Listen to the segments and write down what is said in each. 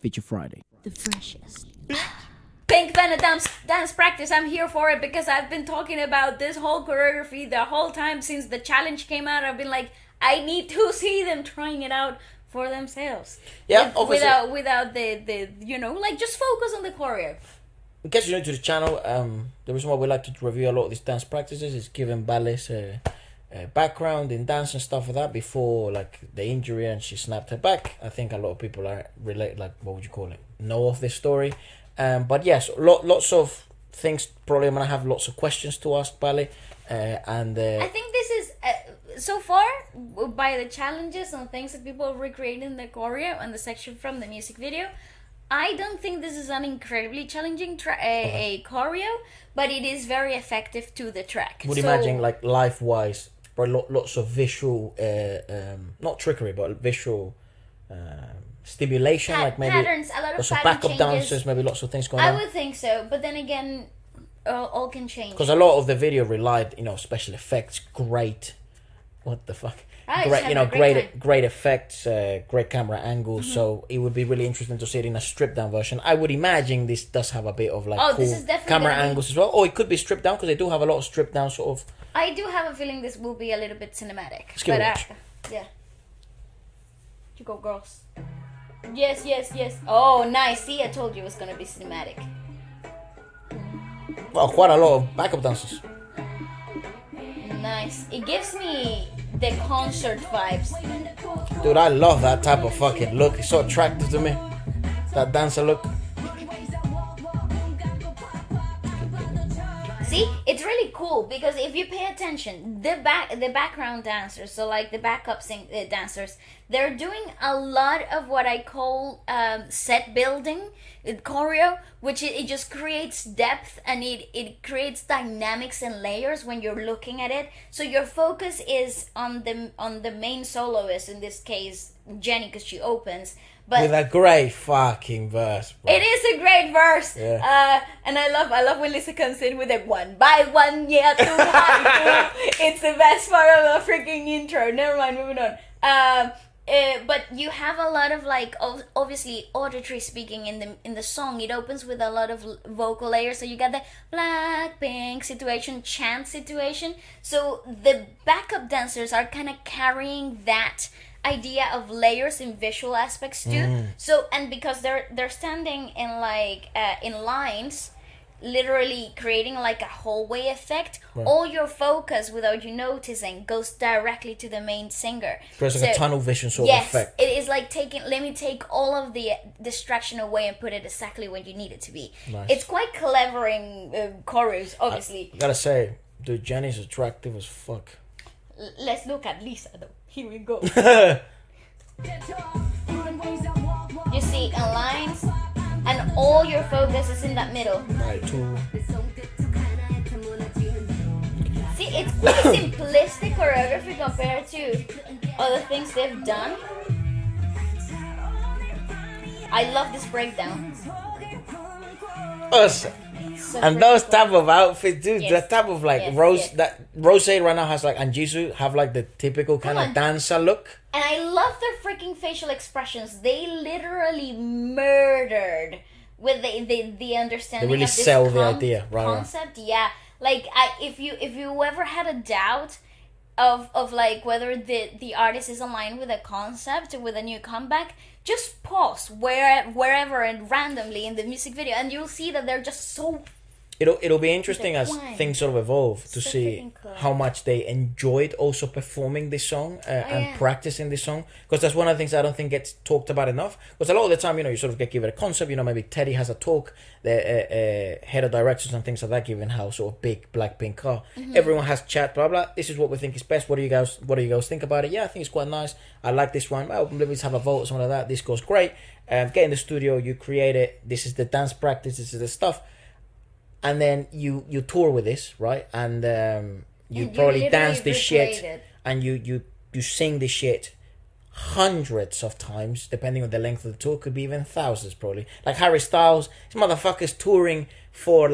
Feature Friday. The freshest. Pink Venom dance practice. I'm here for it because I've been talking about this whole choreography the whole time since the challenge came out. I've been like, I need to see them trying it out for themselves. Yeah, obviously. Without the like just focus on the choreo. In case you're new to the channel, the reason why we like to review a lot of these dance practices is giving Ballet's background in dance and stuff like that before like the injury and she snapped her back. I think a lot of people are what would you call it? Know of this story. But yes, lots of things. Probably I'm gonna have lots of questions to ask Ballet. I think this is so far by the challenges and things that people have recreated in the choreo and the section from the music video. I don't think this is an incredibly challenging a choreo, but it is very effective to the track. Would imagine like life-wise, but lots of visual, not trickery, but visual stimulation, like maybe patterns, a lot of lots of pattern backup changes. dancers, maybe lots of things going on. I would think so, but then again, all can change. Because a lot of the video relied, special effects, great. What the fuck? Great effects, great camera angles. Mm-hmm. So it would be really interesting to see it in a stripped down version. I would imagine this does have a bit of cool this is definitely camera angles as well. Or it could be stripped down because they do have a lot of stripped down sort of. I do have a feeling this will be a little bit cinematic. Let's give it a watch. Yeah. You go, girls. Yes. Oh, nice. See, I told you it was gonna be cinematic. Well, quite a lot of backup dancers. Nice. It gives me the concert vibes. Dude, I love that type of fucking look. It's so attractive to me. That dancer look. See, it's really cool because if you pay attention, the background dancers, so like the backup dancers, they're doing a lot of what I call set building, choreo, which it just creates depth and it creates dynamics and layers when you're looking at it. So your focus is on the main soloist, in this case Jenny, because she opens. But with a great fucking verse, bro. It is a great verse. Yeah. And I love when Wlsk comes in with it one by one, yeah, two by two. It's the best part of the freaking intro. Never mind, moving on. But you have a lot of obviously auditory speaking in the song. It opens with a lot of vocal layers, so you got the Blackpink situation, chant situation. So the backup dancers are kind of carrying that idea of layers in visual aspects too. So, and because they're standing in in lines, literally creating like a hallway effect, all your focus without you noticing goes directly to the main singer. There's like a tunnel vision sort of effect. It is like let me take all of the distraction away and put it exactly where you need it to be. Nice. It's quite clever in choreos, obviously. I gotta say, dude, Jenny's attractive as fuck. Let's look at Lisa though. Here we go. You see, in lines, and all your focus is in that middle. Right, two. See, it's quite simplistic choreography compared to other things they've done. I love this breakdown. Awesome. So and those type of outfits, dude, that type of that Rose right now has and Jisoo have like the typical kind of dancer look. And I love their freaking facial expressions. They literally murdered with the understanding they really of this sell the idea, right? Concept. Yeah, like if you ever had a doubt of like whether the artist is aligned with a concept, with a new comeback, just pause wherever and randomly in the music video, and you'll see that they're just so. It'll be interesting as things sort of evolve to see how much they enjoyed also performing this song and practicing this song, because that's one of the things I don't think gets talked about enough. Because a lot of the time, you sort of get given a concept. Maybe Teddy has a talk, the head of directors and things like that, given how sort of big Blackpink are. Mm-hmm. Everyone has chat, blah blah. This is what we think is best. What do you guys think about it? Yeah, I think it's quite nice. I like this one. Well, let's have a vote or something like that. This goes great. Get in the studio, you create it. This is the dance practice. This is the stuff. And then you tour with this, right? And you probably dance this shit, and you sing this shit hundreds of times, depending on the length of the tour. Could be even thousands, probably. Like Harry Styles, this motherfucker's touring for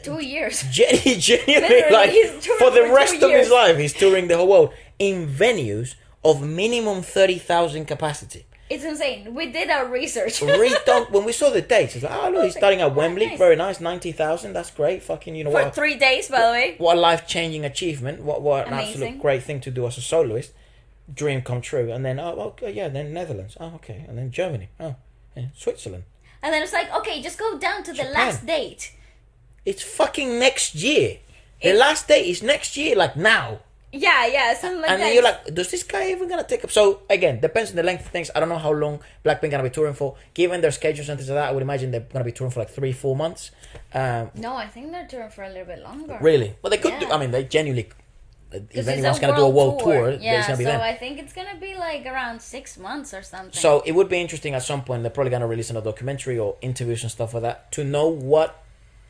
2 years. Genuinely, for the rest of his life, he's touring the whole world in venues of minimum 30,000 capacity. It's insane. We did our research. When we saw the dates, it's like, oh look, he's starting at Wembley. Nice. Very nice, 90,000. That's great. Fucking, you know For what? 3 days, by the way. What a life-changing achievement. What an Amazing. absolute great thing to do as a soloist. Dream come true. And then, then Netherlands. Oh, okay. And then Germany. Oh, yeah. Switzerland. And then it's like, okay, just go down to the Japan. last date. It's fucking next year. The last date is next year, like now. Yeah, something like And that. then you're like, does this guy even gonna take up? So again, depends on the length of things. I don't know how long Blackpink gonna be touring for. Given their schedules and things like that, I would imagine they're gonna be touring for like 3-4 months. No, I think they're touring for a little bit longer. Really? Well, they could Yeah. do. I mean, they genuinely. If It's anyone's a gonna do a world tour, yeah, it's gonna be so them. I think it's gonna be like around 6 months or something. So it would be interesting at some point. They're probably gonna release another documentary or interviews and stuff like that to know what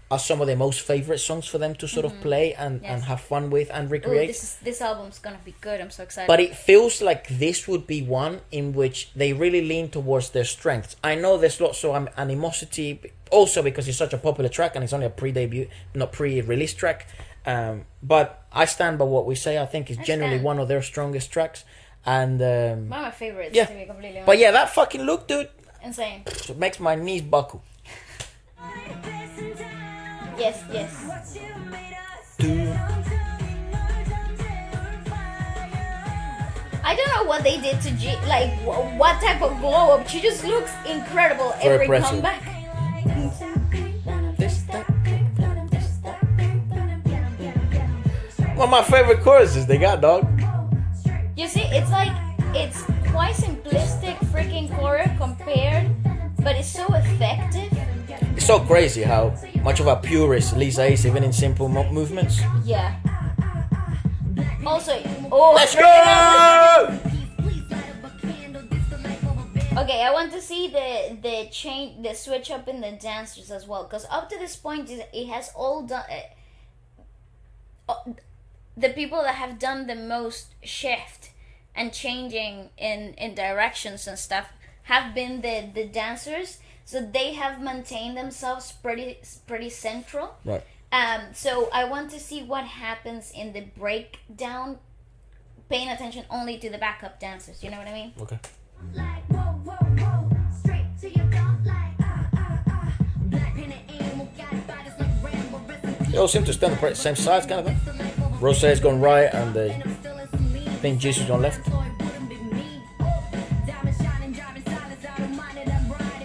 are some of their most favorite songs for them to sort of play and have fun with and Ooh, recreate. this album's gonna be good. I'm so excited. But it feels like this would be one in which they really lean towards their strengths. I know there's lots of animosity, also because it's such a popular track and it's only a pre-debut, not pre-release track. But I stand by what we say. I think it's generally one of their strongest tracks. And one of my favorites, yeah. to be completely honest. But yeah, that fucking look, dude, Insane. it makes my knees buckle. Yes. I don't know what they did to G, like what type of glow up. She just looks incredible Very every impressive. comeback. One of my favorite choruses they got, dog. You see, it's quite simplistic freaking choreo compared, but it's so effective. It's so crazy how much of a purist Lisa is, even in simple movements. Yeah. Also, Let's go! Okay, I want to see the switch up in the dancers as well, because up to this point it has all done. The people that have done the most shift and changing in directions and stuff have been the dancers. So they have maintained themselves pretty central. Right. So I want to see what happens in the breakdown, paying attention only to the backup dancers. You know what I mean? Okay. They all seem to stand the same size, kind of thing. Rose is going right, and the Pink Jesus going left.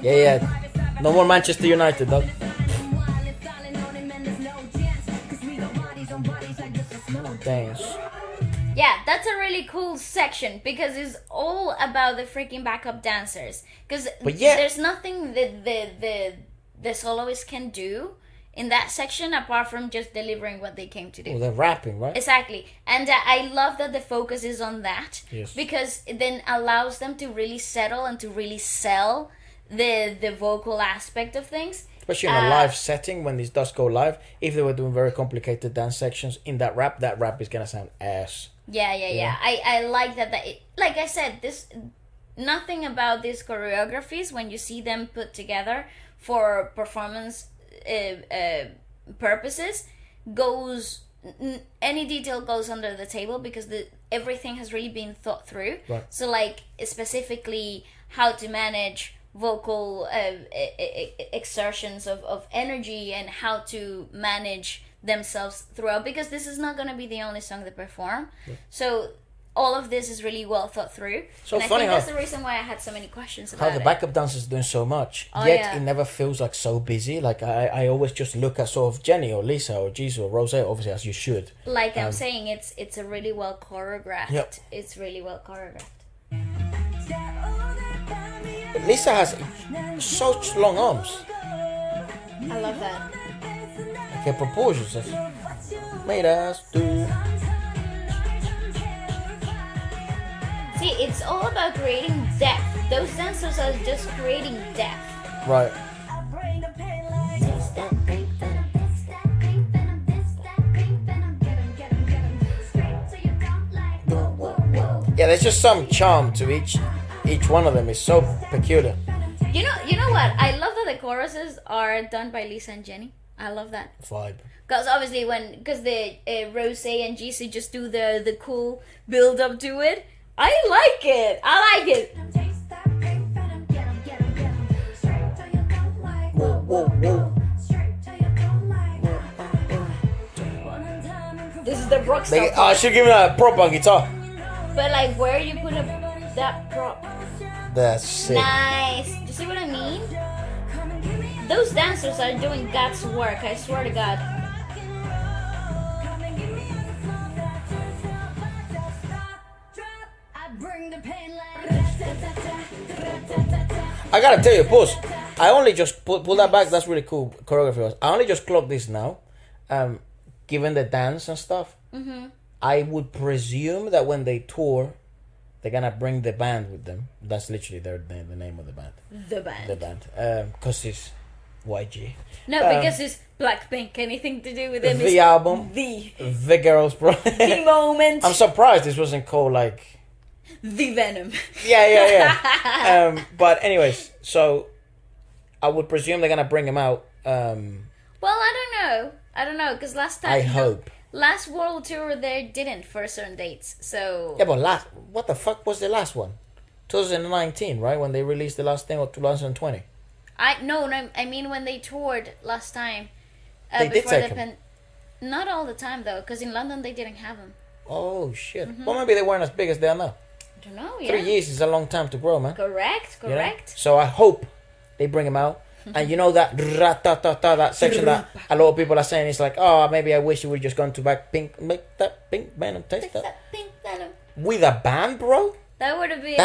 Yeah. No more Manchester United, dog. Thanks. Yeah, that's a really cool section because it's all about the freaking backup dancers. Because there's nothing that the soloists can do in that section apart from just delivering what they came to do. Oh, they're rapping, right? Exactly. And I love that the focus is on that. Yes. Because it then allows them to really settle and to really sell the vocal aspect of things. Especially in a live setting, when this does go live, if they were doing very complicated dance sections in that rap is gonna sound ass. Yeah. I like that like I said, this nothing about these choreographies when you see them put together for performance purposes goes any detail goes under the table because everything has really been thought through. Right. So like specifically how to manage vocal exertions of energy and how to manage themselves throughout, because this is not going to be the only song they perform. Yeah. So all of this is really well thought through. So and funny I think how that's the reason why I had so many questions about how the backup dancers doing so much, yet it never feels like so busy. Like I always just look at sort of Jenny or Lisa or Jisoo or Rose, obviously, as you should. Like I'm saying, it's a really well choreographed. Yep. It's really well choreographed. But Lisa has such long arms. I love that. Like her proportions made us do. See, it's all about creating depth. Those dancers are just creating depth. Right. Yeah, there's just some charm to each one of them. It's so peculiar. You know what? I love that the choruses are done by Lisa and Jenny. I love that Vibe. because obviously because the Rose and Jisoo just do the cool build up to it. I like it. whoa, whoa. This is the rock star. I should give him a prop on guitar. But like, where you put that prop? That's sick. Nice. You see what I mean? Those dancers are doing God's work. I swear to God. I gotta tell you, pause. I only just pull that back. That's really cool choreography. I only just clocked this now. Given the dance and stuff, I would presume that when they tour, they're gonna bring the band with them. That's literally the name of the band. The band. Because it's YG. No, because it's Blackpink. Anything to do with them? The album. The girls, bro. The moment. I'm surprised this wasn't called like. The Venom. Yeah. But anyways, so I would presume they're gonna bring him out. Well, I don't know, because last time. I hope. Last world tour they didn't for certain dates, so. Yeah, but what the fuck was the last one? 2019, right? When they released the last thing, or 2020? No, I mean when they toured last time. They did take him. Not all the time though, because in London they didn't have him. Oh shit! Well, maybe they weren't as big as they are now. I don't know. 3 years is a long time to grow, man. Correct. You know? So I hope they bring him out. And you know that that section that a lot of people are saying is like, oh, maybe I wish you would just gone to Blackpink, make that Pink Venom taste that. Pink Venom. With a band, bro. That would have been.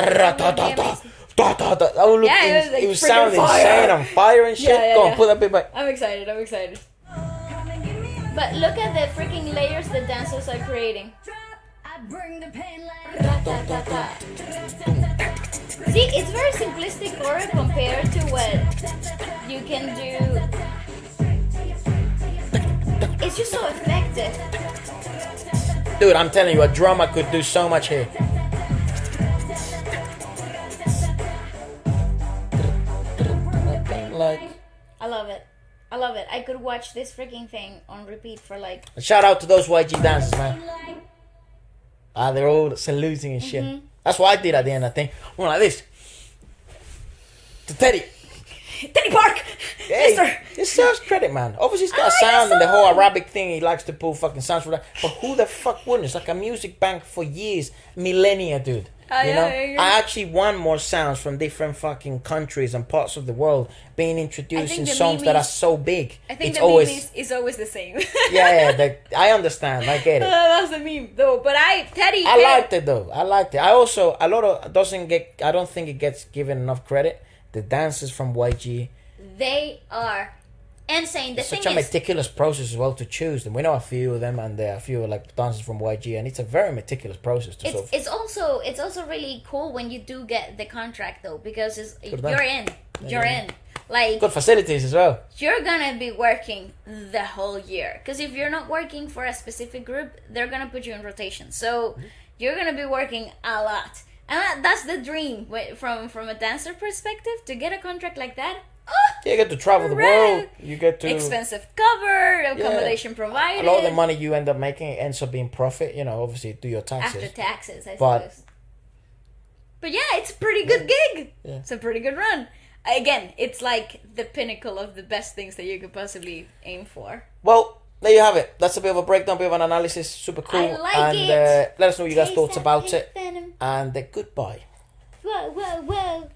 It was sounding insane on fire and shit. Go on, put that bit back. I'm excited. But look at the freaking layers the dancers are creating. See, it's very simplistic choreo compared to what you can do. It's just so effective. Dude, I'm telling you, a drummer could do so much here. I love it. I could watch this freaking thing on repeat for like. Shout out to those YG dancers, man. They're all saluting and shit. That's what I did at the end of the thing. I went like this. To Teddy Park! Hey, Mister! he deserves credit, man. Obviously, he's got a sound and the whole Arabic thing. He likes to pull fucking sounds for that. But who the fuck wouldn't? It's like a music bank for years. Millennia, dude. You know? I actually want more sounds from different fucking countries and parts of the world being introduced in songs that are so big. I think it's the always, meme is always the same. I understand. I get it. That's the meme, though. But I liked it, though. I liked it. I also, I don't think it gets given enough credit. The dancers from YG. They are insane. It's such a meticulous process as well to choose them. We know a few of them, and there are a few like dancers from YG, and it's a very meticulous process to solve. It's also really cool when you do get the contract though, because you're in. Like good facilities as well. You're gonna be working the whole year, because if you're not working for a specific group, they're gonna put you in rotation. So you're gonna be working a lot, and that's the dream from a dancer perspective, to get a contract like that. You get to travel the world. You get to expensive cover, accommodation provided. A lot of the money you end up making ends up being profit. You know, obviously do your taxes. After taxes, I suppose. But yeah, it's a pretty good gig. Yeah. It's a pretty good run. Again, it's like the pinnacle of the best things that you could possibly aim for. Well, there you have it. That's a bit of a breakdown, bit of an analysis. Super cool. I like it. Let us know what you guys' thoughts about it. Venom. And goodbye. Whoa.